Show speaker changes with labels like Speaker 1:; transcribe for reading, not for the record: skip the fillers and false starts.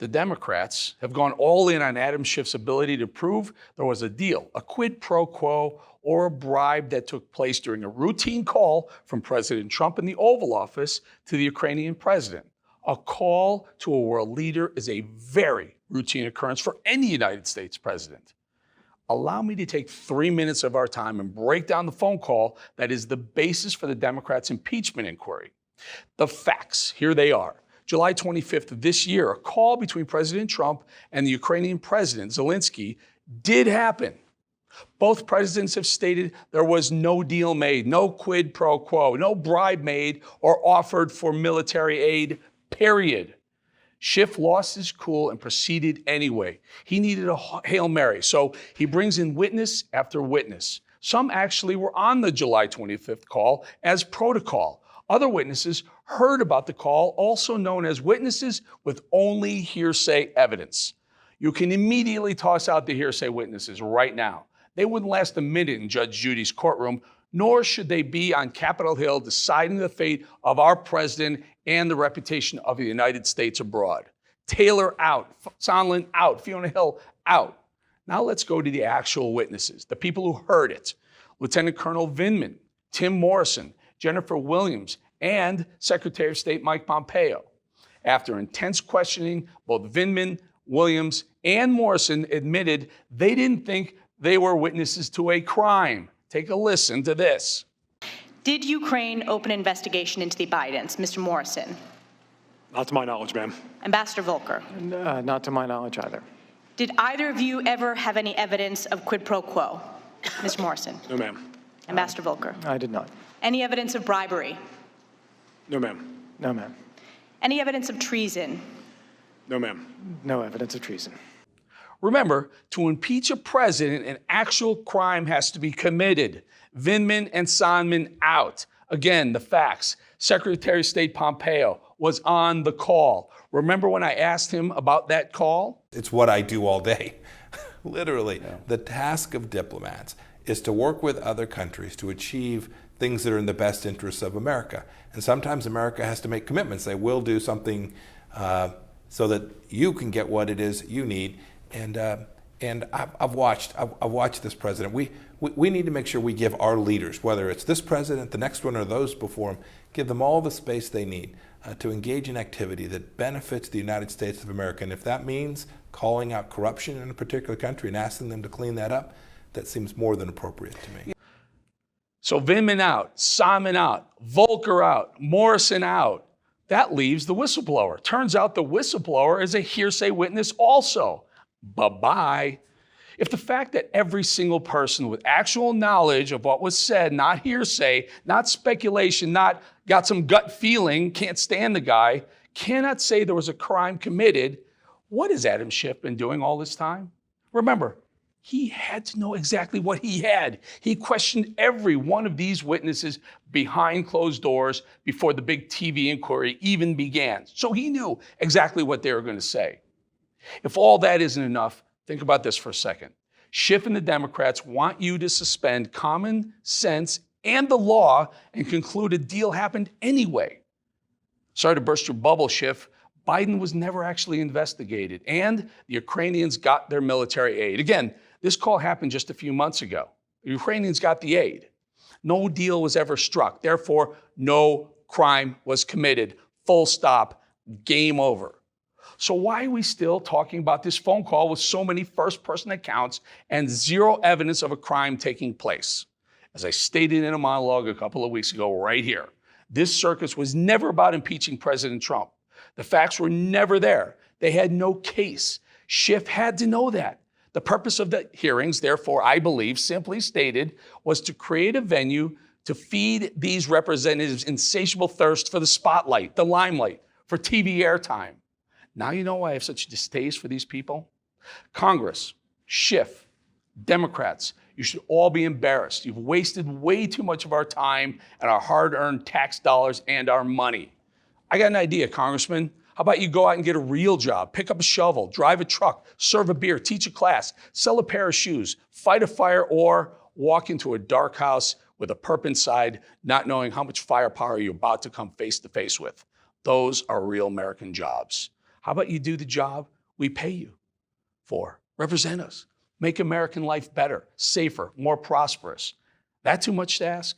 Speaker 1: The Democrats have gone all in on Adam Schiff's ability to prove there was a deal, a quid pro quo, or a bribe that took place during a routine call from President Trump in the Oval Office to the Ukrainian president. A call to a world leader is a very routine occurrence for any United States president. Allow me to take 3 minutes of our time and break down the phone call that is the basis for the Democrats' impeachment inquiry. The facts, here they are. July 25th of this year, a call between President Trump and the Ukrainian President Zelensky did happen. Both presidents have stated there was no deal made, no quid pro quo, no bribe made or offered for military aid, period. Schiff lost his cool and proceeded anyway. He needed a Hail Mary, so he brings in witness after witness. Some actually were on the July 25th call as protocol. Other witnesses heard about the call, also known as witnesses with only hearsay evidence. You can immediately toss out the hearsay witnesses right now. They wouldn't last a minute in Judge Judy's courtroom, nor should they be on Capitol Hill deciding the fate of our president and the reputation of the United States abroad. Taylor out, Sondland out, Fiona Hill out. Now let's go to the actual witnesses, the people who heard it. Lieutenant Colonel Vindman, Tim Morrison, Jennifer Williams, and Secretary of State Mike Pompeo. After intense questioning, both Vindman, Williams, and Morrison admitted they didn't think they were witnesses to a crime. Take a listen to this.
Speaker 2: Did Ukraine open an investigation into the Bidens, Mr. Morrison?
Speaker 3: Not to my knowledge, ma'am.
Speaker 2: Ambassador Volker?
Speaker 4: Not to my knowledge either.
Speaker 2: Did either of you ever have any evidence of quid pro quo? Mr. Morrison?
Speaker 3: No, ma'am.
Speaker 2: Ambassador Volker?
Speaker 4: I did not.
Speaker 2: Any evidence of bribery?
Speaker 3: No, ma'am.
Speaker 4: No, ma'am.
Speaker 2: Any evidence of treason?
Speaker 3: No, ma'am.
Speaker 4: No evidence of treason.
Speaker 1: Remember, to impeach a president, an actual crime has to be committed. Vindman and Sondland out. Again, the facts. Secretary of State Pompeo was on the call. Remember when I asked him about that call?
Speaker 5: It's what I do all day. Literally. Yeah. The task of diplomats is to work with other countries to achieve things that are in the best interests of America. And sometimes America has to make commitments. They will do something so that you can get what it is you need. And I've watched this president. We need to make sure we give our leaders, whether it's this president, the next one, or those before him, give them all the space they need to engage in activity that benefits the United States of America. And if that means calling out corruption in a particular country and asking them to clean that up, that seems more than appropriate to me.
Speaker 1: So Vindman out, Sondland out, Volker out, Morrison out. That leaves the whistleblower. Turns out the whistleblower is a hearsay witness also. Bye-bye. If the fact that every single person with actual knowledge of what was said, not hearsay, not speculation, not got some gut feeling, can't stand the guy, cannot say there was a crime committed, what has Adam Schiff been doing all this time? Remember, he had to know exactly what he had. He questioned every one of these witnesses behind closed doors before the big TV inquiry even began. So he knew exactly what they were going to say. If all that isn't enough, think about this for a second. Schiff and the Democrats want you to suspend common sense and the law and conclude a deal happened anyway. Sorry to burst your bubble, Schiff. Biden was never actually investigated, and the Ukrainians got their military aid. Again, this call happened just a few months ago. The Ukrainians got the aid. No deal was ever struck. Therefore, no crime was committed. Full stop. Game over. So why are we still talking about this phone call with so many first-person accounts and zero evidence of a crime taking place? As I stated in a monologue a couple of weeks ago right here, this circus was never about impeaching President Trump. The facts were never there. They had no case. Schiff had to know that. The purpose of the hearings, therefore, I believe, simply stated, was to create a venue to feed these representatives' insatiable thirst for the spotlight, the limelight, for TV airtime. Now you know why I have such distaste for these people? Congress, Schiff, Democrats, you should all be embarrassed. You've wasted way too much of our time and our hard-earned tax dollars and our money. I got an idea, Congressman. How about you go out and get a real job, pick up a shovel, drive a truck, serve a beer, teach a class, sell a pair of shoes, fight a fire, or walk into a dark house with a perp inside, not knowing how much firepower you're about to come face to face with. Those are real American jobs. How about you do the job we pay you for. Represent us. Make American life better, safer, more prosperous. That too much to ask?